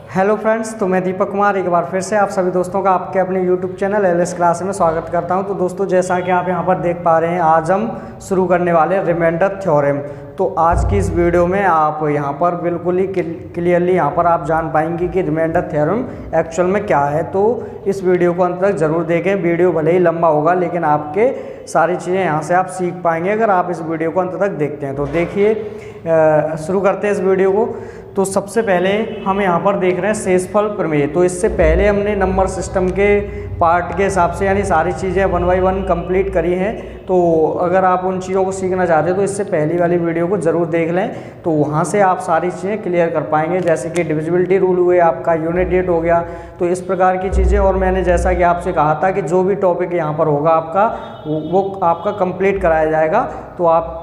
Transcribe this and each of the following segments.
Hello friends, तो मैं दीपक कुमार एक बार फिर से आप सभी दोस्तों का आपके अपने यूट्यूब चैनल एलएस क्लास में स्वागत करता हूं। तो दोस्तों, जैसा कि आप यहां पर देख पा रहे हैं, आज हम शुरू करने वाले हैं रिमाइंडर थ्योरम। तो आज की इस वीडियो में आप यहां पर बिल्कुल ही क्लियरली यहां पर आप जान पाएंगे कि रिमाइंडर थ्योरम एक्चुअल में क्या है। तो इस वीडियो को अंत तक ज़रूर देखें। वीडियो भले ही लंबा होगा लेकिन आपके सारी चीज़ें यहाँ से आप सीख पाएंगे अगर आप इस वीडियो को अंत तक देखते हैं। तो देखिए, शुरू करते हैं इस वीडियो को। तो सबसे पहले हम यहाँ पर देख रहे हैं शेषफल प्रमेय। तो इससे पहले हमने नंबर सिस्टम के पार्ट के हिसाब से यानी सारी चीज़ें 1 बाय 1 कंप्लीट करी हैं। तो अगर आप उन चीज़ों को सीखना चाहते हो तो इससे पहली वाली वीडियो को ज़रूर देख लें, तो वहाँ से आप सारी चीज़ें क्लियर कर पाएंगे, जैसे कि डिविजिबिलिटी रूल हुए, आपका यूनिट डेट हो गया। तो इस प्रकार की चीज़ें, और मैंने जैसा कि आपसे कहा था कि जो भी टॉपिक यहाँ पर होगा आपका वो आपका कंप्लीट कराया जाएगा। तो आप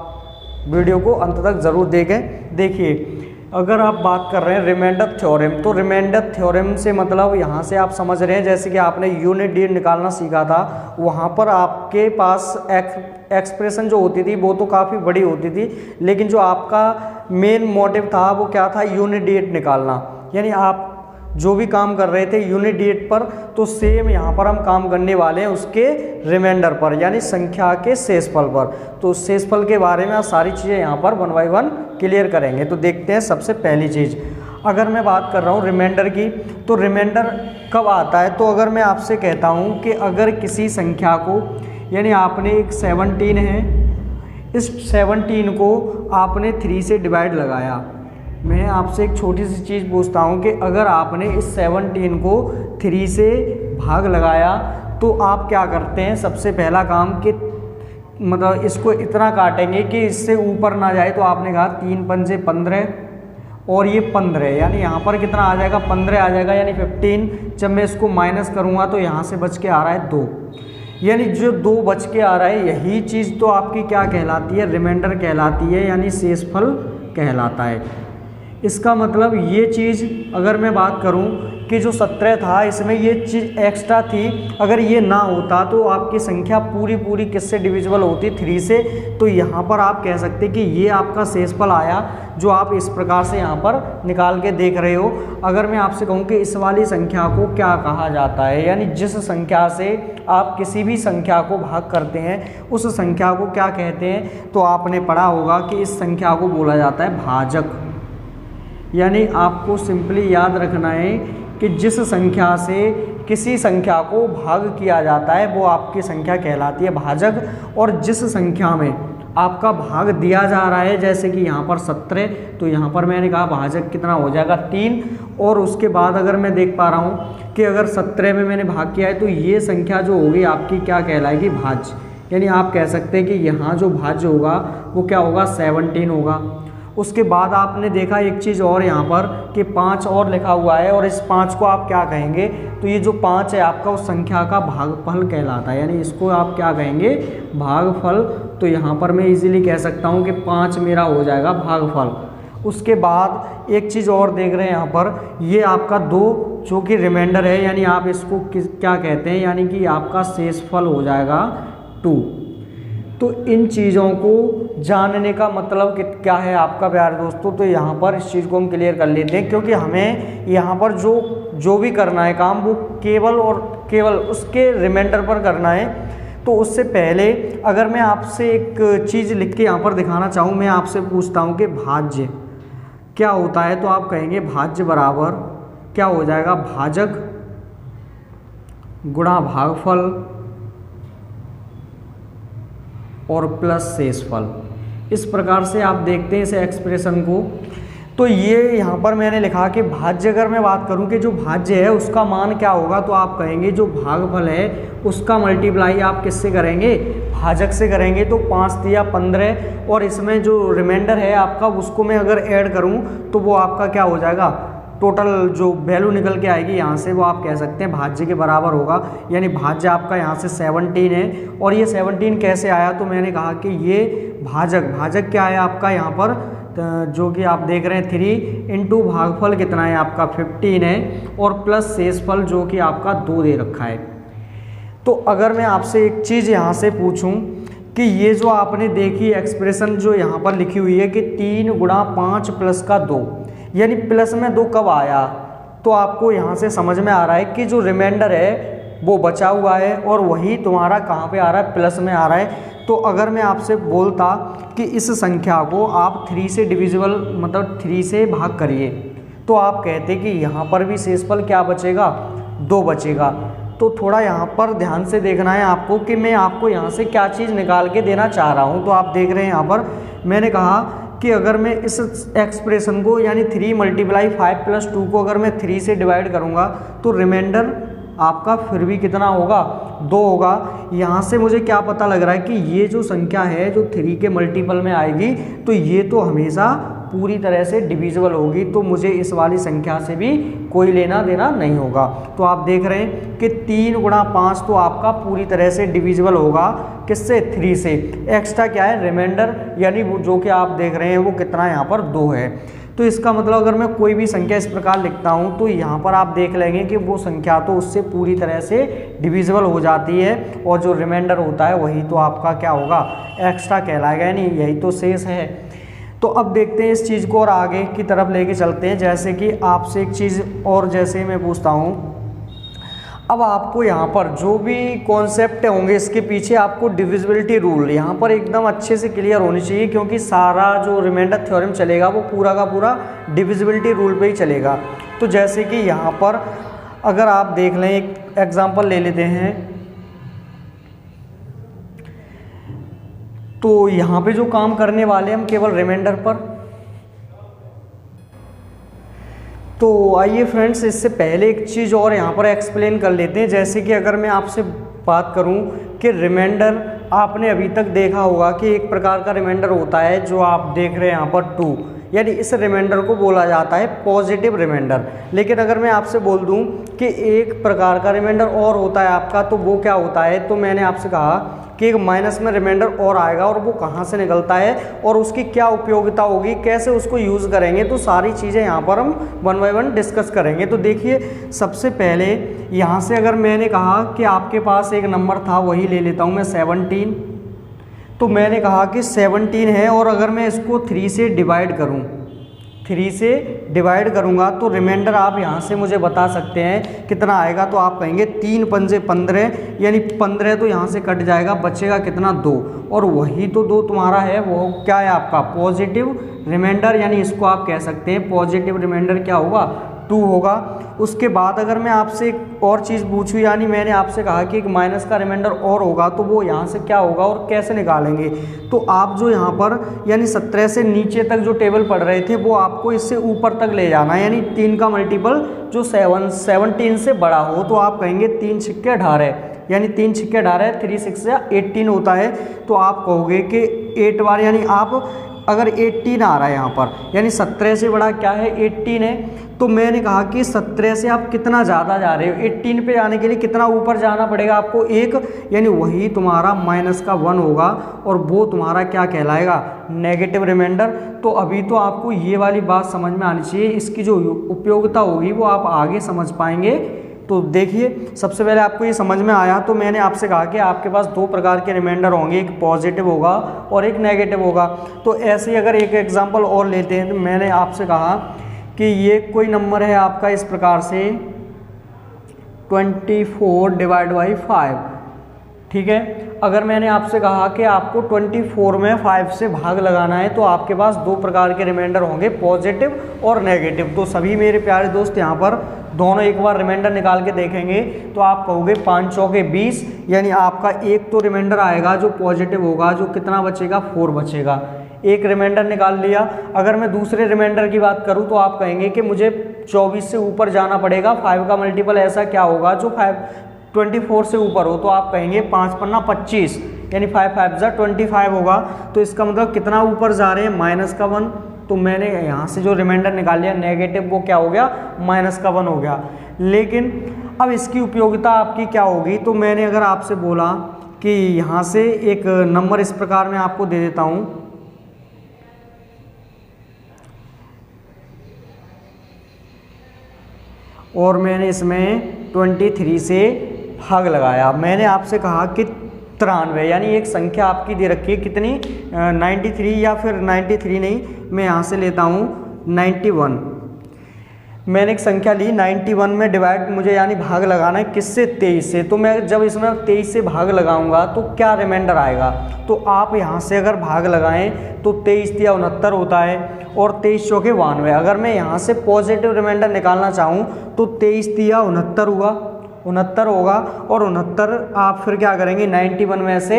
वीडियो को अंत तक ज़रूर देखें। देखिए, अगर आप बात कर रहे हैं रिमाइंडर थ्योरम, तो रिमाइंडर थ्योरम से मतलब यहाँ से आप समझ रहे हैं, जैसे कि आपने यूनिट डेट निकालना सीखा था, वहाँ पर आपके पास एक्सप्रेशन जो होती थी वो तो काफ़ी बड़ी होती थी, लेकिन जो आपका मेन मोटिव था वो क्या था, यूनिट डेट निकालना। यानी आप जो भी काम कर रहे थे यूनिट डेट पर, तो सेम यहाँ पर हम काम करने वाले हैं उसके रिमाइंडर पर, यानी संख्या के शेषफल पर। तो शेषफल के बारे में सारी चीज़ें यहाँ पर 1 बाय 1 क्लियर करेंगे। तो देखते हैं, सबसे पहली चीज़ अगर मैं बात कर रहा हूँ रिमाइंडर की, तो रिमाइंडर कब आता है। तो अगर मैं आपसे कहता हूँ कि अगर किसी संख्या को, यानी आपने एक 17 है, इस 17 को आपने 3 से डिवाइड लगाया। मैं आपसे एक छोटी सी चीज़ पूछता हूँ कि अगर आपने इस 17 को 3 से भाग लगाया तो आप क्या करते हैं। सबसे पहला काम कि मतलब इसको इतना काटेंगे कि इससे ऊपर ना जाए। तो आपने कहा 3 पंजे 15 और ये 15, यानी यहाँ पर कितना आ जाएगा, 15 आ जाएगा, यानी 15। जब मैं इसको माइनस करूँगा तो यहाँ से बच के आ रहा है 2, यानी जो 2 बच के आ रहा है, यही चीज़ तो आपकी क्या कहलाती है, रिमाइंडर कहलाती है, यानी शेषफल कहलाता है। इसका मतलब ये चीज़ अगर मैं बात करूं कि जो 17 था इसमें ये चीज़ एक्स्ट्रा थी, अगर ये ना होता तो आपकी संख्या पूरी किससे डिविजिबल होती, 3 से। तो यहाँ पर आप कह सकते कि ये आपका शेषफल आया, जो आप इस प्रकार से यहाँ पर निकाल के देख रहे हो। अगर मैं आपसे कहूँ कि इस वाली संख्या को क्या कहा जाता है, यानी जिस संख्या से आप किसी भी संख्या को भाग करते हैं उस संख्या को क्या कहते हैं, तो आपने पढ़ा होगा कि इस संख्या को बोला जाता है भाजक। यानी आपको सिंपली याद रखना है कि जिस संख्या से किसी संख्या को भाग किया जाता है वो आपकी संख्या कहलाती है भाजक। और जिस संख्या में आपका भाग दिया जा रहा है, जैसे कि यहाँ पर 17, तो यहाँ पर मैंने कहा भाजक कितना हो जाएगा, 3। और उसके बाद अगर मैं देख पा रहा हूँ कि अगर 17 में मैंने भाग किया है तो ये संख्या जो होगी आपकी क्या कहलाएगी, भाज्य। यानी आप कह सकते हैं कि यहाँ जो भाज्य होगा वो क्या होगा, 17 होगा। उसके बाद आपने देखा एक चीज़ और यहाँ पर कि 5 और लिखा हुआ है, और इस 5 को आप क्या कहेंगे, तो ये जो 5 है आपका उस संख्या का भागफल कहलाता है, यानी इसको आप क्या कहेंगे, भागफल। तो यहाँ पर मैं इजीली कह सकता हूँ कि 5 मेरा हो जाएगा भागफल। उसके बाद एक चीज़ और देख रहे हैं यहाँ पर, ये आपका 2 जो कि रिमाइंडर है, यानी आप इसको क्या कहते हैं, यानी कि आपका शेषफल हो जाएगा 2। तो इन चीज़ों को जानने का मतलब क्या है आपका प्यारे दोस्तों, तो यहाँ पर इस चीज़ को हम क्लियर कर लेते हैं, क्योंकि हमें यहाँ पर जो भी करना है काम वो केवल और केवल उसके रिमाइंडर पर करना है। तो उससे पहले अगर मैं आपसे एक चीज़ लिख के यहाँ पर दिखाना चाहूँ, मैं आपसे पूछता हूँ कि भाज्य क्या होता है, तो आप कहेंगे भाज्य बराबर क्या हो जाएगा, भाजक गुणा भागफल और प्लस शेषफल। इस प्रकार से आप देखते हैं इस एक्सप्रेशन को। तो ये यहाँ पर मैंने लिखा कि भाज्य, अगर मैं बात करूँ कि जो भाज्य है उसका मान क्या होगा, तो आप कहेंगे जो भागफल है उसका मल्टीप्लाई आप किससे करेंगे, भाजक से करेंगे। तो 5 तिया 15, और इसमें जो रिमाइंडर है आपका उसको मैं अगर ऐड करूँ तो वो आपका क्या हो जाएगा, टोटल जो वैल्यू निकल के आएगी यहाँ से वो आप कह सकते हैं भाज्य के बराबर होगा। यानी भाज्य आपका यहाँ से 17 है, और ये 17 कैसे आया, तो मैंने कहा कि ये भाजक क्या है आपका यहाँ पर, जो कि आप देख रहे हैं 3 इंटू भागफल कितना है आपका 15 है, और प्लस शेषफल जो कि आपका 2 दे रखा है। तो अगर मैं आपसे एक चीज़ यहाँ से पूछूँ कि ये जो आपने देखी एक्सप्रेशन जो यहाँ पर लिखी हुई है कि 3 गुणा 5 प्लस का 2, यानी प्लस में 2 कब आया, तो आपको यहाँ से समझ में आ रहा है कि जो रिमाइंडर है वो बचा हुआ है और वही तुम्हारा कहाँ पे आ रहा है, प्लस में आ रहा है। तो अगर मैं आपसे बोलता कि इस संख्या को आप 3 से डिविजिबल मतलब 3 से भाग करिए, तो आप कहते कि यहाँ पर भी शेषफल क्या बचेगा, 2 बचेगा। तो थोड़ा यहाँ पर ध्यान से देखना है आपको कि मैं आपको यहाँ से क्या चीज़ निकाल के देना चाह रहा हूँ। तो आप देख रहे हैं यहाँ पर मैंने कहा कि अगर मैं इस एक्सप्रेशन को यानी 3 × 5 + 2 को अगर मैं 3 से डिवाइड करूँगा तो रिमाइंडर आपका फिर भी कितना होगा, 2 होगा। यहाँ से मुझे क्या पता लग रहा है कि ये जो संख्या है जो 3 के मल्टीपल में आएगी तो ये तो हमेशा पूरी तरह से डिविजिबल होगी, तो मुझे इस वाली संख्या से भी कोई लेना देना नहीं होगा। तो आप देख रहे हैं कि 3 × 5 तो आपका पूरी तरह से डिविजिबल होगा, किससे, 3 से। एक्स्ट्रा क्या है, रिमाइंडर, यानी वो जो कि आप देख रहे हैं वो कितना यहाँ पर 2 है। तो इसका मतलब अगर मैं कोई भी संख्या इस प्रकार लिखता हूँ तो यहाँ पर आप देख लेंगे कि वो संख्या तो उससे पूरी तरह से डिविजिबल हो जाती है और जो रिमाइंडर होता है वही तो आपका क्या होगा, एक्स्ट्रा कहलाएगा, यानी यही तो शेष है। तो अब देखते हैं इस चीज़ को और आगे की तरफ लेके चलते हैं। जैसे कि आपसे एक चीज़ और जैसे मैं पूछता हूँ, अब आपको यहाँ पर जो भी कॉन्सेप्ट होंगे इसके पीछे आपको डिविजिबिलिटी रूल यहाँ पर एकदम अच्छे से क्लियर होनी चाहिए, क्योंकि सारा जो रिमाइंडर थ्योरम चलेगा वो पूरा का पूरा डिविजिबिलिटी रूल पे ही चलेगा। तो जैसे कि यहाँ पर अगर आप देख लें, एक एग्जांपल ले लेते हैं, तो यहाँ पे जो काम करने वाले हम केवल रिमाइंडर पर। तो आइए फ्रेंड्स, इससे पहले एक चीज़ और यहाँ पर एक्सप्लेन कर लेते हैं। जैसे कि अगर मैं आपसे बात करूँ कि रिमाइंडर, आपने अभी तक देखा होगा कि एक प्रकार का रिमाइंडर होता है जो आप देख रहे हैं यहाँ पर 2, यानी इस रिमाइंडर को बोला जाता है पॉजिटिव रिमाइंडर। लेकिन अगर मैं आपसे बोल दूँ कि एक प्रकार का रिमाइंडर और होता है आपका, तो वो क्या होता है, तो मैंने आपसे कहा कि एक माइनस में रिमाइंडर और आएगा और वो कहाँ से निकलता है और उसकी क्या उपयोगिता होगी, कैसे उसको यूज़ करेंगे, तो सारी चीज़ें यहाँ पर हम 1 बाय 1 डिस्कस करेंगे। तो देखिए, सबसे पहले यहाँ से अगर मैंने कहा कि आपके पास एक नंबर था, वही ले लेता हूँ मैं 17, तो मैंने कहा कि 17 है और अगर मैं इसको 3 से डिवाइड करूँ, 3 से डिवाइड करूँगा तो रिमाइंडर आप यहाँ से मुझे बता सकते हैं कितना आएगा। तो आप कहेंगे 3 × 5 = 15, यानी 15 तो यहाँ से कट जाएगा, बचेगा कितना, 2। और वही तो 2 तुम्हारा है, वो क्या है आपका पॉजिटिव रिमाइंडर, यानी इसको आप कह सकते हैं पॉजिटिव रिमाइंडर क्या होगा, 2 होगा। उसके बाद अगर मैं आपसे एक और चीज़ पूछूं, यानी मैंने आपसे कहा कि एक माइनस का रिमाइंडर और होगा, तो वो यहाँ से क्या होगा और कैसे निकालेंगे। तो आप जो यहाँ पर यानी 17 से नीचे तक जो टेबल पढ़ रहे थे वो आपको इससे ऊपर तक ले जाना है, यानी 3 का मल्टीपल जो 17 से बड़ा हो। तो आप कहेंगे 3 × 6 = 18, यानी 3 × 6 = 18, 3 × 6 = 18 होता है। तो आप कहोगे कि 8 बार, यानी आप अगर 18 आ रहा है यहाँ पर, यानी 17 से बड़ा क्या है, 18 है। तो मैंने कहा कि 17 से आप कितना ज़्यादा जा रहे हो, 18 पे जाने के लिए कितना ऊपर जाना पड़ेगा आपको, 1, यानी वही तुम्हारा -1 होगा और वो तुम्हारा क्या कहलाएगा, नेगेटिव रिमाइंडर। तो अभी तो आपको ये वाली बात समझ में आनी चाहिए, इसकी जो उपयोगिता होगी वो आप आगे समझ पाएंगे। तो देखिए, सबसे पहले आपको ये समझ में आया, तो मैंने आपसे कहा कि आपके पास 2 प्रकार के रिमाइंडर होंगे, एक पॉजिटिव होगा और एक नेगेटिव होगा। तो ऐसे ही अगर एक एग्जांपल और लेते हैं, तो मैंने आपसे कहा कि ये कोई नंबर है आपका इस प्रकार से 24 / 5, ठीक है। अगर मैंने आपसे कहा कि आपको 24 में 5 से भाग लगाना है, तो आपके पास 2 प्रकार के रिमाइंडर होंगे, पॉजिटिव और नेगेटिव। तो सभी मेरे प्यारे दोस्त यहाँ पर दोनों एक बार रिमाइंडर निकाल के देखेंगे, तो आप कहोगे 5 × 4 = 20, यानी आपका एक तो रिमाइंडर आएगा जो पॉजिटिव होगा, जो कितना बचेगा, 4 बचेगा। एक रिमाइंडर निकाल लिया। अगर मैं दूसरे रिमाइंडर की बात करूं तो आप कहेंगे कि मुझे 24 से ऊपर जाना पड़ेगा, 5 का मल्टीपल ऐसा क्या होगा जो 24 से ऊपर हो। तो आप कहेंगे 5 × 5 = 25, यानी 5 × 5 = 25 होगा। तो इसका मतलब कितना ऊपर जा रहे हैं, -1। तो मैंने यहाँ से जो रिमाइंडर निकाल लिया नेगेटिव, वो क्या हो गया, -1 हो गया। लेकिन अब इसकी उपयोगिता आपकी क्या होगी, तो मैंने अगर आपसे बोला कि यहाँ से एक नंबर इस प्रकार मैं आपको दे देता हूँ, और मैंने इसमें 23 से भाग लगाया। मैंने आपसे कहा कि 93, यानी एक संख्या आपकी दे रखी है कितनी, 93, या फिर 93 नहीं, मैं यहाँ से लेता हूँ 91। मैंने एक संख्या ली 91 में डिवाइड मुझे यानी भाग लगाना है किससे, 23 से। तो मैं जब इसमें 23 से भाग लगाऊंगा तो क्या रिमाइंडर आएगा। तो आप यहाँ से अगर भाग लगाएं तो 23 तिया 69 होता है और 23 चौके 92। अगर मैं यहाँ से पॉजिटिव रिमाइंडर निकालना चाहूँ तो 23 तिया 69 हुआ, 69 होगा। और 69 आप फिर क्या करेंगे, 91 में से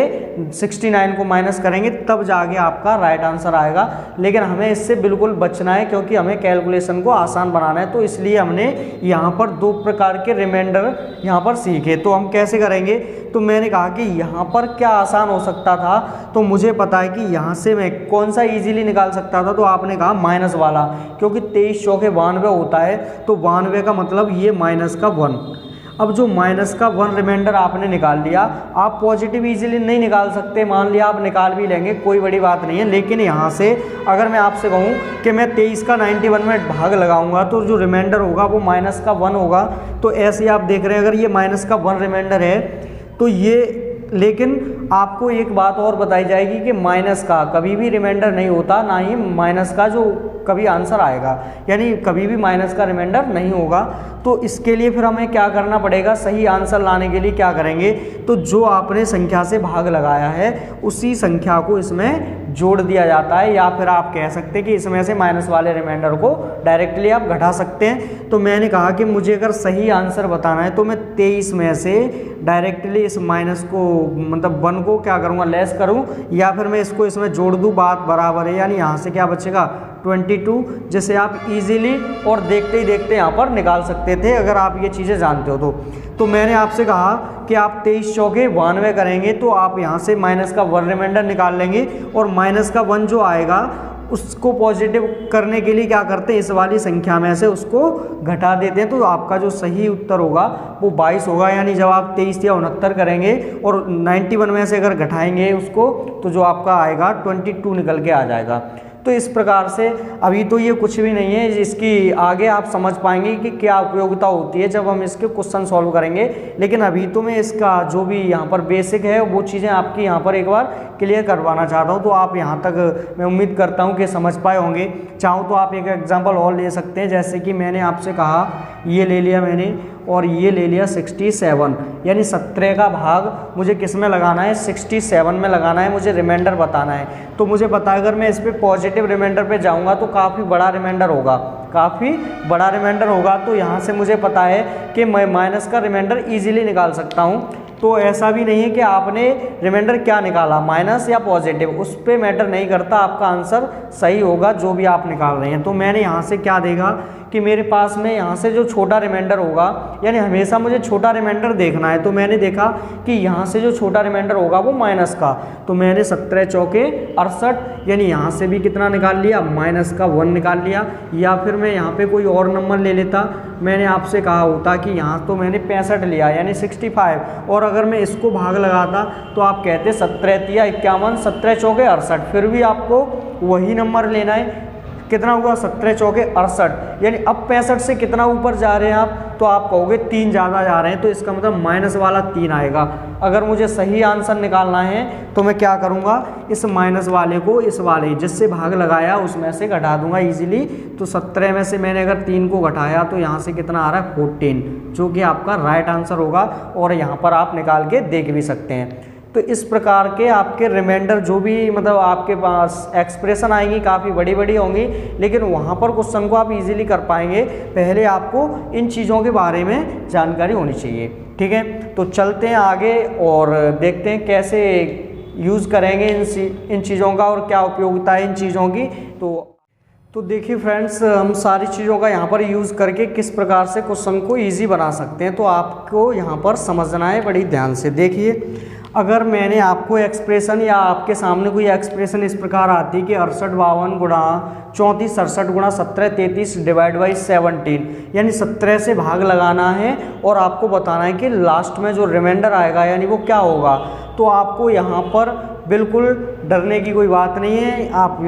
69 को माइनस करेंगे तब जाके आपका राइट आंसर आएगा। लेकिन हमें इससे बिल्कुल बचना है क्योंकि हमें कैलकुलेशन को आसान बनाना है। तो इसलिए हमने यहाँ पर दो प्रकार के रिमाइंडर यहाँ पर सीखे। तो हम कैसे करेंगे, तो मैंने कहा कि यहाँ पर क्या आसान हो सकता था, तो मुझे पता है कि यहाँ से मैं कौन सा ईजिली निकाल सकता था। तो आपने कहा माइनस वाला, क्योंकि 23 चौके 92 होता है तो 92 का मतलब ये माइनस का 1। अब जो माइनस का 1 रिमाइंडर आपने निकाल लिया, आप पॉजिटिव इजीली नहीं निकाल सकते, मान लिया आप निकाल भी लेंगे कोई बड़ी बात नहीं है। लेकिन यहाँ से अगर मैं आपसे कहूँ कि मैं 23 का 91 में भाग लगाऊंगा तो जो रिमाइंडर होगा वो माइनस का 1 होगा। तो ऐसे ही आप देख रहे हैं, अगर ये माइनस का 1 रिमाइंडर है तो ये, लेकिन आपको एक बात और बताई जाएगी कि माइनस का कभी भी रिमाइंडर नहीं होता, ना ही माइनस का जो कभी आंसर आएगा, यानी कभी भी माइनस का रिमाइंडर नहीं होगा। तो इसके लिए फिर हमें क्या करना पड़ेगा, सही आंसर लाने के लिए क्या करेंगे, तो जो आपने संख्या से भाग लगाया है उसी संख्या को इसमें जोड़ दिया जाता है, या फिर आप कह सकते हैं कि इसमें से माइनस वाले रिमाइंडर को डायरेक्टली आप घटा सकते हैं। तो मैंने कहा कि मुझे अगर सही आंसर बताना है तो मैं 23 में से डायरेक्टली इस माइनस को मतलब 1 को क्या करूँगा, लेस करूँ, या फिर मैं इसको इसमें जोड़ दूँ, बात बराबर है। यानी यहाँ से क्या बचेगा 22, जिसे आप इजीली और देखते ही देखते यहाँ पर निकाल सकते थे अगर आप ये चीज़ें जानते हो तो मैंने आपसे कहा कि आप 23 चौके 92 करेंगे तो आप यहाँ से माइनस का 1 रिमाइंडर निकाल लेंगे और माइनस का 1 जो आएगा उसको पॉजिटिव करने के लिए क्या करते हैं, इस वाली संख्या में से उसको घटा देते हैं। तो आपका जो सही उत्तर होगा वो 22 होगा। यानी जब आप 23 या 69 करेंगे और 91 में से अगर घटाएंगे उसको तो जो आपका आएगा 22 निकल के आ जाएगा। तो इस प्रकार से अभी तो ये कुछ भी नहीं है, इसकी आगे आप समझ पाएंगे कि क्या उपयोगिता होती है जब हम इसके क्वेश्चन सॉल्व करेंगे। लेकिन अभी तो मैं इसका जो भी यहाँ पर बेसिक है वो चीज़ें आपकी यहाँ पर एक बार क्लियर करवाना चाहता हूँ। तो आप यहाँ तक मैं उम्मीद करता हूँ कि समझ पाए होंगे। चाहो तो आप एक एग्जाम्पल और ले सकते हैं, जैसे कि मैंने आपसे कहा ये ले लिया मैंने और ये ले लिया 67, यानी 17 का भाग मुझे किस में लगाना है, 67 में लगाना है, मुझे रिमाइंडर बताना है। तो मुझे पता है अगर मैं इस पर पॉजिटिव रिमाइंडर पे जाऊंगा तो काफ़ी बड़ा रिमाइंडर होगा, काफ़ी बड़ा रिमाइंडर होगा। तो यहाँ से मुझे पता है कि मैं माइनस का रिमाइंडर ईजिली निकाल सकता हूँ। तो ऐसा भी नहीं है कि आपने रिमाइंडर क्या निकाला, माइनस या पॉजिटिव, उस पर मैटर नहीं करता, आपका आंसर सही होगा जो भी आप निकाल रहे हैं। तो मैंने यहाँ से क्या देगा कि मेरे पास में यहाँ से जो छोटा रिमाइंडर होगा, यानी हमेशा मुझे छोटा रिमाइंडर देखना है। तो मैंने देखा कि यहाँ से जो छोटा रिमाइंडर होगा वो माइनस का, तो मैंने 17 चौके 68, यानी यहाँ से भी कितना निकाल लिया, माइनस का 1 निकाल लिया। या फिर मैं यहाँ पे कोई और नंबर ले लेता, मैंने आपसे कहा होता कि यहाँ तो मैंने 65 लिया यानी 65, और अगर मैं इसको भाग लगाता तो आप कहते 17 या 51, 17 चौके 68, फिर भी आपको वही नंबर लेना है। कितना हुआ, 17 चौके 68, यानी अब 65 से कितना ऊपर जा रहे हैं आप, तो आप कहोगे 3 ज़्यादा जा रहे हैं, तो इसका मतलब माइनस वाला 3 आएगा। अगर मुझे सही आंसर निकालना है तो मैं क्या करूँगा, इस माइनस वाले को इस वाले जिससे भाग लगाया उसमें से घटा दूंगा इजीली। तो 17 में से मैंने अगर 3 को घटाया तो यहाँ से कितना आ रहा है 14, जो कि आपका राइट आंसर होगा। और यहाँ पर आप निकाल के देख भी सकते हैं। तो इस प्रकार के आपके रिमाइंडर जो भी मतलब आपके पास एक्सप्रेशन आएंगी काफ़ी बड़ी बड़ी होंगी, लेकिन वहाँ पर क्वेश्चन को आप इजीली कर पाएंगे। पहले आपको इन चीज़ों के बारे में जानकारी होनी चाहिए, ठीक है। तो चलते हैं आगे और देखते हैं कैसे यूज़ करेंगे इन चीज़ों का और क्या उपयोगिता है इन चीज़ों की। तो देखिए फ्रेंड्स, हम सारी चीज़ों का यहाँ पर यूज़ करके किस प्रकार से क्वेश्चन को ईजी बना सकते हैं, तो आपको यहाँ पर समझना है बड़ी ध्यान से। देखिए, अगर मैंने आपको एक्सप्रेशन या आपके सामने कोई एक्सप्रेशन इस प्रकार आती कि 68 52 गुणा 34 67 गुणा 17 33 डिवाइड बाई 17, यानी 17 से भाग लगाना है और आपको बताना है कि लास्ट में जो रिमाइंडर आएगा यानी वो क्या होगा। तो आपको यहाँ पर बिल्कुल डरने की कोई बात नहीं है, आप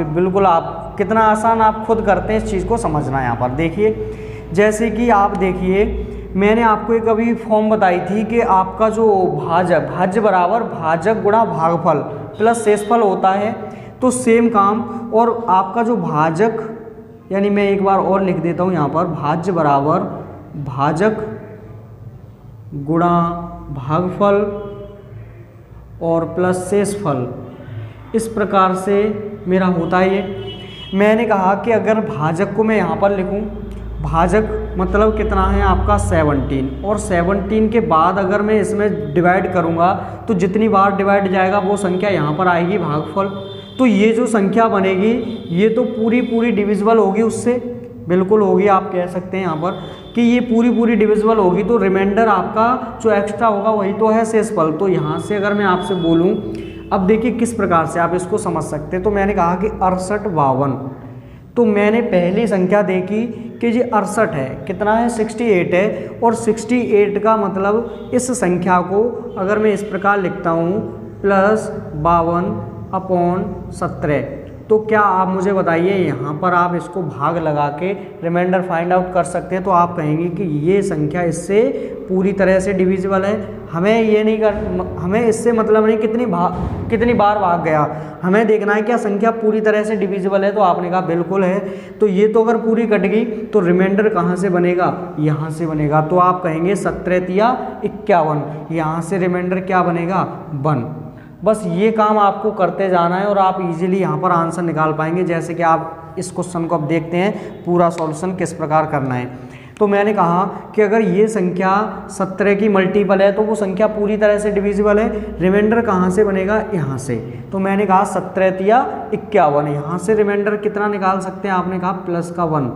कितना आसान आप खुद करते हैं इस चीज़ को समझना है। यहाँ पर देखिए, जैसे कि आप देखिए, मैंने आपको एक अभी फॉर्म बताई थी कि आपका जो भाज्य बराबर भाजक गुणा भागफल प्लस शेषफल होता है। तो सेम काम, और आपका जो भाजक यानी मैं एक बार और लिख देता हूँ यहाँ पर, भाज्य बराबर भाजक गुणा भागफल और प्लस शेषफल। इस प्रकार से मेरा होता है ये। मैंने कहा कि अगर भाजक को मैं यहाँ पर लिखूँ, भाजक मतलब कितना है आपका 17, और 17 के बाद अगर मैं इसमें डिवाइड करूँगा तो जितनी बार डिवाइड जाएगा वो संख्या यहाँ पर आएगी भागफल। तो ये जो संख्या बनेगी ये तो पूरी डिविजिबल होगी उससे, बिल्कुल होगी, आप कह सकते हैं यहाँ पर कि ये पूरी डिविजिबल होगी। तो रिमाइंडर आपका जो एक्स्ट्रा होगा वही तो है शेषफल। तो यहाँ से अगर मैं आपसे बोलूँ, अब देखिए किस प्रकार से आप इसको समझ सकते हैं। तो मैंने कहा कि 68 52, तो मैंने पहली संख्या देखी कि ये 68 है, कितना है 68 है, और 68 का मतलब इस संख्या को अगर मैं इस प्रकार लिखता हूँ +52/17। तो क्या आप मुझे बताइए, यहाँ पर आप इसको भाग लगा के रिमाइंडर फाइंड आउट कर सकते हैं। तो आप कहेंगे कि ये संख्या इससे पूरी तरह से डिविजिबल है। हमें ये नहीं हमें इससे मतलब नहीं कितनी बार भाग गया, हमें देखना है क्या संख्या पूरी तरह से डिविजिबल है। तो आपने कहा बिल्कुल है। तो ये तो अगर पूरी कट गई तो रिमाइंडर कहाँ से बनेगा, यहाँ से बनेगा। तो आप कहेंगे 17 या 51, यहाँ से रिमाइंडर क्या बनेगा 1। बस ये काम आपको करते जाना है और आप इजीली यहाँ पर आंसर निकाल पाएंगे। जैसे कि आप इस क्वेश्चन को अब देखते हैं पूरा सॉल्यूशन किस प्रकार करना है। तो मैंने कहा कि अगर ये संख्या 17 की मल्टीपल है तो वो संख्या पूरी तरह से डिविजिबल है। रिमाइंडर कहाँ से बनेगा, यहाँ से। तो मैंने कहा 17 या 51, यहाँ से रिमाइंडर कितना निकाल सकते हैं, आपने कहा +1।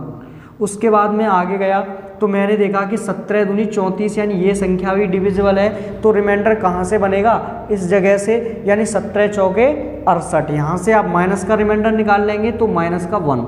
उसके बाद मैं आगे गया तो मैंने देखा कि 17 दूनी 34, यानी ये संख्या भी डिविजिबल है। तो रिमाइंडर कहाँ से बनेगा, इस जगह से, यानी 17 चौके 68। यहाँ से आप माइनस का रिमाइंडर निकाल लेंगे तो -1।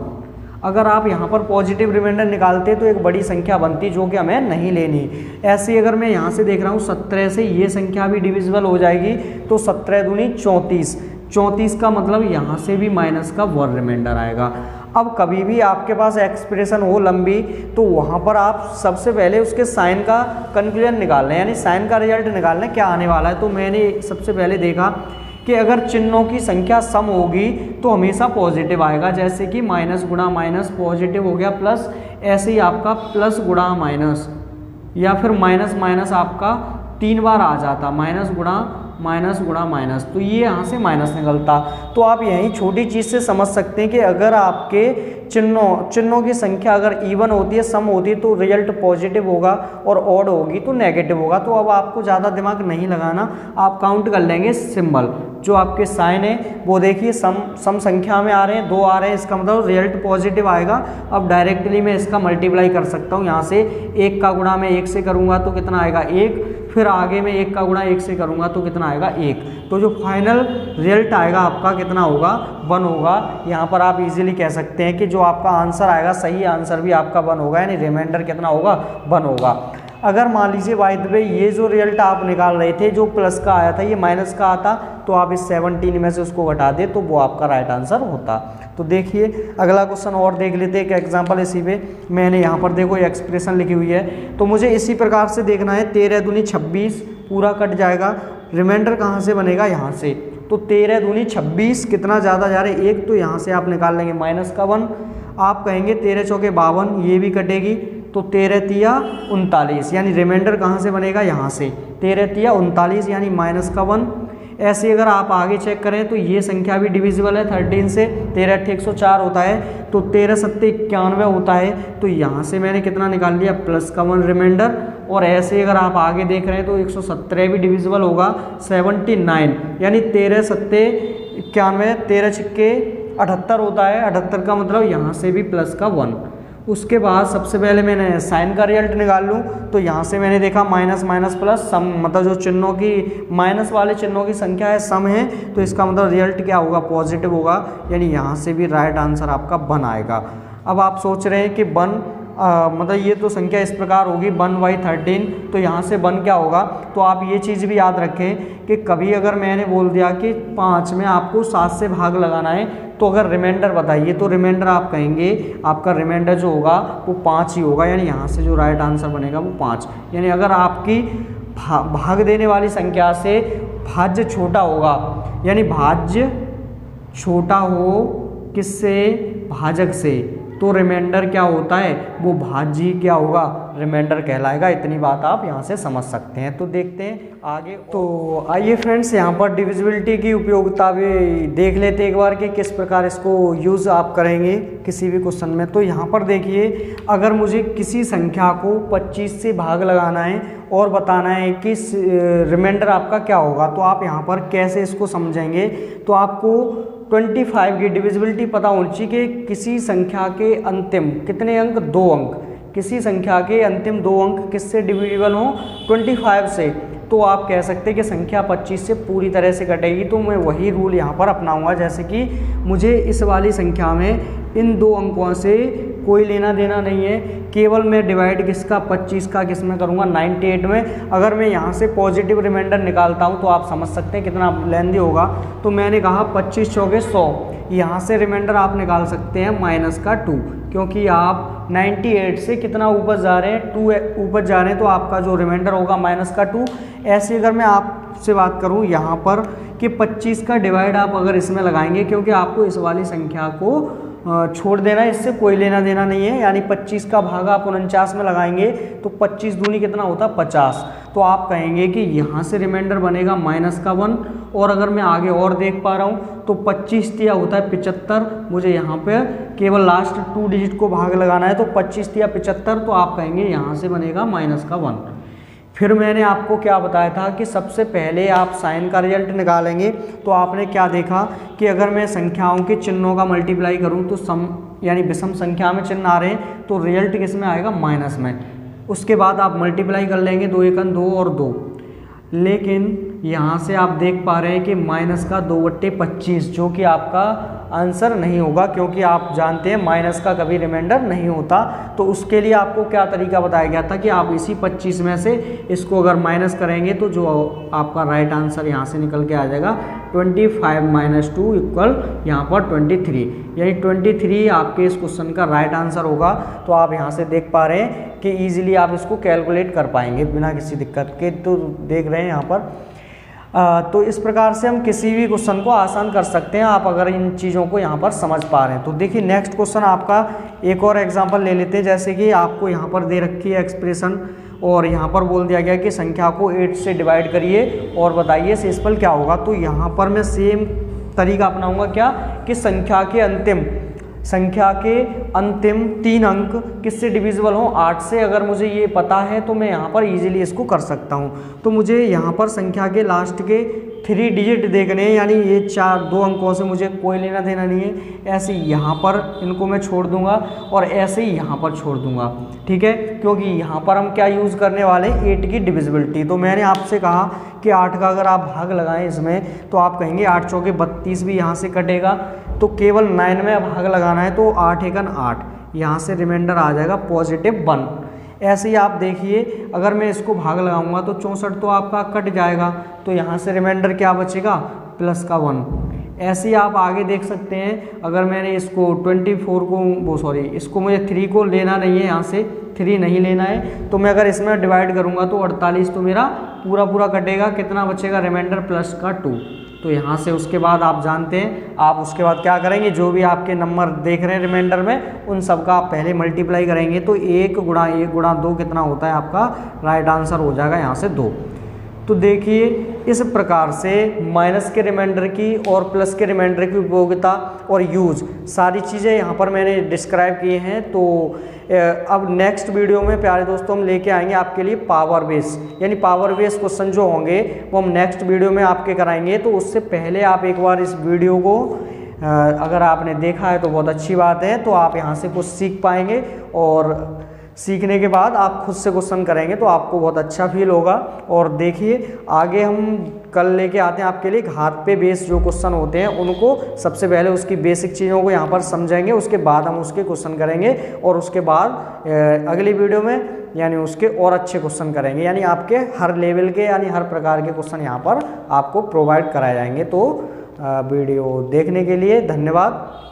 अगर आप यहाँ पर पॉजिटिव रिमाइंडर निकालते तो एक बड़ी संख्या बनती जो कि हमें नहीं लेनी। ऐसे ही अगर मैं यहाँ से देख रहा हूँ 17 से ये संख्या भी डिविजिबल हो जाएगी। तो 17 दूनी 34, 34 का मतलब यहाँ से भी -1 रिमाइंडर आएगा। अब कभी भी आपके पास एक्सप्रेशन हो लंबी तो वहाँ पर आप सबसे पहले उसके साइन का कंक्लूजन निकालना है, यानी साइन का रिजल्ट निकालना है क्या आने वाला है। तो मैंने सबसे पहले देखा कि अगर चिन्हों की संख्या सम होगी तो हमेशा पॉजिटिव आएगा। जैसे कि माइनस गुणा माइनस पॉजिटिव हो गया प्लस, ऐसे ही आपका प्लस गुणा माइनस, या फिर माइनस माइनस आपका 3 बार आ जाता, माइनस गुणा माइनस, तो ये यहाँ से माइनस निकलता। तो आप यही छोटी चीज़ से समझ सकते हैं कि अगर आपके चिन्हों की संख्या अगर इवन होती है, सम होती है, तो रिजल्ट पॉजिटिव होगा, और ऑड होगी तो नेगेटिव होगा। तो अब आपको ज़्यादा दिमाग नहीं लगाना, आप काउंट कर लेंगे सिंबल जो आपके साइन है वो देखिए सम संख्या में आ रहे हैं, 2 आ रहे हैं, इसका मतलब रिजल्ट पॉजिटिव आएगा। अब डायरेक्टली मैं इसका मल्टीप्लाई कर सकता हूँ, यहाँ से 1 का गुणा मैं 1 से करूँगा तो कितना आएगा 1, फिर आगे में 1 का गुणा 1 से करूँगा तो कितना आएगा 1। तो जो फाइनल रिजल्ट आएगा आपका कितना होगा 1 होगा। यहाँ पर आप इजीली कह सकते हैं कि जो आपका आंसर आएगा सही आंसर भी आपका 1 होगा, यानी रिमाइंडर कितना होगा 1 होगा। अगर मान लीजिए बाय द वे ये जो रिजल्ट आप निकाल रहे थे जो प्लस का आया था ये माइनस का आता, तो आप इस 17 में से उसको घटा दे तो वो आपका राइट आंसर होता। तो देखिए अगला क्वेश्चन और देख लेते हैं, एक एग्जांपल इसी पे मैंने यहाँ पर देखो एक्सप्रेशन लिखी हुई है। तो मुझे इसी प्रकार से देखना है, 13 दूनी 26 पूरा कट जाएगा, रिमाइंडर कहाँ से बनेगा यहाँ से। तो 13 दूनी 26 कितना ज़्यादा जा रहा है 1, तो यहाँ से आप निकाल लेंगे -1। आप कहेंगे 13 चौके 52, ये भी कटेगी, तो 13 तिया 39, यानी रिमाइंडर कहाँ से बनेगा यहाँ से, 13 तिया 39 यानी -1। ऐसे अगर आप आगे चेक करें तो ये संख्या भी डिविजिबल है 13 से, 13 8 104 होता है, तो 13 7 91 होता है। तो यहाँ से मैंने कितना निकाल लिया +1 रिमाइंडर। और ऐसे अगर आप आगे देख रहे हैं तो 117 भी डिविजिबल होगा 79, यानी 13 7 91, 13 6 78 होता है, 78 का मतलब यहाँ से भी +1। उसके बाद सबसे पहले मैंने साइन का रिजल्ट निकाल लूँ, तो यहाँ से मैंने देखा माइनस माइनस प्लस सम, मतलब जो चिन्हों की माइनस वाले चिन्हों की संख्या है सम है, तो इसका मतलब रिजल्ट क्या होगा पॉजिटिव होगा, यानी यहाँ से भी राइट आंसर आपका 1 आएगा। अब आप सोच रहे हैं कि 1 मतलब ये तो संख्या इस प्रकार होगी 1/13, तो यहाँ से 1 क्या होगा। तो आप ये चीज़ भी याद रखें कि कभी अगर मैंने बोल दिया कि 5 में आपको 7 से भाग लगाना है, तो अगर रिमाइंडर बताइए तो रिमाइंडर आप कहेंगे आपका रिमाइंडर जो होगा वो 5 ही होगा, यानी यहाँ से जो राइट आंसर बनेगा वो 5। यानी अगर आपकी भाग देने वाली संख्या से भाज्य छोटा होगा, यानी भाज्य छोटा हो किससे, भाजक से, तो रिमाइंडर क्या होता है, वो भाज्य क्या होगा, रिमाइंडर कहलाएगा। इतनी बात आप यहाँ से समझ सकते हैं। तो देखते हैं आगे। तो आइए फ्रेंड्स, यहाँ पर डिविजिबिलिटी की उपयोगिता भी देख लेते हैं एक बार कि किस प्रकार इसको यूज़ आप करेंगे किसी भी क्वेश्चन में। तो यहाँ पर देखिए, अगर मुझे किसी संख्या को 25 से भाग लगाना है और बताना है कि रिमाइंडर आपका क्या होगा, तो आप यहाँ पर कैसे इसको समझेंगे। तो आपको 25 की डिविजिबिलिटी पता होनी चाहिए कि किसी संख्या के अंतिम कितने अंक, 2 अंक, किसी संख्या के अंतिम 2 अंक किससे डिविजिबल हो, 25 से। तो आप कह सकते हैं कि संख्या 25 से पूरी तरह से कटेगी। तो मैं वही रूल यहाँ पर अपनाऊंगा, जैसे कि मुझे इस वाली संख्या में इन 2 अंकों से कोई लेना देना नहीं है, केवल मैं डिवाइड किसका, 25 का किस में करूँगा, 98 में। अगर मैं यहाँ से पॉजिटिव रिमाइंडर निकालता हूँ तो आप समझ सकते हैं कितना लेंदी होगा। तो मैंने कहा 25 चौके 100, यहाँ से रिमाइंडर आप निकाल सकते हैं माइनस का 2, क्योंकि आप 98 से कितना ऊपर जा रहे हैं, 2 ऊपर जा रहे हैं, तो आपका जो रिमाइंडर होगा माइनस का 2। ऐसे अगर मैं आपसे बात करूं यहाँ पर कि 25 का डिवाइड आप अगर इसमें लगाएंगे, क्योंकि आपको इस वाली संख्या को छोड़ देना है, इससे कोई लेना देना नहीं है। यानी 25 का भागा आप 49 में लगाएंगे तो 25 दूनी कितना होता, 50। तो आप कहेंगे कि यहाँ से रिमाइंडर बनेगा माइनस का 1। और अगर मैं आगे और देख पा रहा हूँ तो 25 तिया होता है 75। मुझे यहाँ पे केवल लास्ट 2 डिजिट को भाग लगाना है, तो 25 तिया 75। तो आप कहेंगे यहाँ से बनेगा माइनस का 1। फिर मैंने आपको क्या बताया था कि सबसे पहले आप साइन का रिजल्ट निकालेंगे। तो आपने क्या देखा कि अगर मैं संख्याओं के चिन्हों का मल्टीप्लाई करूं तो सम यानी विषम संख्या में चिन्ह आ रहे हैं, तो रिजल्ट किस में आएगा, माइनस में। उसके बाद आप मल्टीप्लाई कर लेंगे, 2 एकन 2 और 2। लेकिन यहाँ से आप देख पा रहे हैं कि माइनस का 2/25, जो कि आपका आंसर नहीं होगा, क्योंकि आप जानते हैं माइनस का कभी रिमाइंडर नहीं होता। तो उसके लिए आपको क्या तरीका बताया गया था कि आप इसी 25 में से इसको अगर माइनस करेंगे तो जो आपका राइट आंसर यहाँ से निकल के आ जाएगा 25 - 2 इक्वल यहाँ पर 23, यानी 23 आपके इस क्वेश्चन का राइट आंसर होगा। तो आप यहाँ से देख पा रहे हैं कि ईजिली आप इसको कैलकुलेट कर पाएंगे बिना किसी दिक्कत के। तो देख रहे हैं यहाँ पर तो इस प्रकार से हम किसी भी क्वेश्चन को आसान कर सकते हैं, आप अगर इन चीज़ों को यहाँ पर समझ पा रहे हैं। तो देखिए नेक्स्ट क्वेश्चन आपका एक और एग्जांपल ले लेते हैं। जैसे कि आपको यहाँ पर दे रखी है एक्सप्रेशन, और यहाँ पर बोल दिया गया कि संख्या को 8 से डिवाइड करिए और बताइए शेषफल क्या होगा। तो यहाँ पर मैं सेम तरीका अपनाऊंगा, क्या कि संख्या के अंतिम 3 अंक किससे डिविजिबल हो, 8 से। अगर मुझे ये पता है तो मैं यहाँ पर इजीली इसको कर सकता हूँ। तो मुझे यहाँ पर संख्या के लास्ट के 3 डिजिट देखने हैं, यानी ये 2 अंकों से मुझे कोई लेना देना नहीं है। ऐसे यहाँ पर इनको मैं छोड़ दूंगा और ऐसे ही यहाँ पर छोड़ दूंगा, ठीक है, क्योंकि यहाँ पर हम क्या यूज़ करने वाले हैं, 8 की डिविजिबिलिटी। तो मैंने आपसे कहा कि 8 का अगर आप भाग लगाएं इसमें तो आप कहेंगे 8 चौके 32 भी यहाँ से कटेगा, तो केवल 9 में भाग लगाना है, तो 8 एकन 8, यहाँ से रिमाइंडर आ जाएगा +1। ऐसे ही आप देखिए अगर मैं इसको भाग लगाऊंगा तो 64 तो आपका कट जाएगा, तो यहाँ से रिमाइंडर क्या बचेगा, +1। ऐसे ही आप आगे देख सकते हैं, अगर मैंने इसको 24 को इसको मुझे 3 को लेना नहीं है, यहाँ से 3 नहीं लेना है, तो मैं अगर इसमें डिवाइड करूँगा तो 48 तो मेरा पूरा कटेगा, कितना बचेगा, रिमाइंडर +2। तो यहाँ से उसके बाद आप जानते हैं, आप उसके बाद क्या करेंगे, जो भी आपके नंबर देख रहे हैं रिमाइंडर में उन सब का आप पहले मल्टीप्लाई करेंगे, तो 1 × 2 कितना होता है आपका, राइट आंसर हो जाएगा यहाँ से 2। तो देखिए इस प्रकार से माइनस के रिमाइंडर की और प्लस के रिमाइंडर की उपयोगिता और यूज सारी चीज़ें यहाँ पर मैंने डिस्क्राइब किए हैं। तो अब नेक्स्ट वीडियो में प्यारे दोस्तों हम लेके आएंगे आपके लिए पावर बेस, यानी पावर बेस क्वेश्चन जो होंगे वो हम नेक्स्ट वीडियो में आपके कराएंगे। तो उससे पहले आप एक बार इस वीडियो को अगर आपने देखा है तो बहुत अच्छी बात है, तो आप यहाँ से कुछ सीख पाएंगे और सीखने के बाद आप खुद से क्वेश्चन करेंगे तो आपको बहुत अच्छा फील होगा। और देखिए आगे हम कल लेके आते हैं आपके लिए घात पे बेस जो क्वेश्चन होते हैं उनको, सबसे पहले उसकी बेसिक चीज़ों को यहाँ पर समझेंगे, उसके बाद हम उसके क्वेश्चन करेंगे और उसके बाद अगली वीडियो में यानी उसके और अच्छे क्वेश्चन करेंगे, यानी आपके हर लेवल के यानी हर प्रकार के क्वेश्चन यहाँ पर आपको प्रोवाइड कराए जाएंगे। तो वीडियो देखने के लिए धन्यवाद।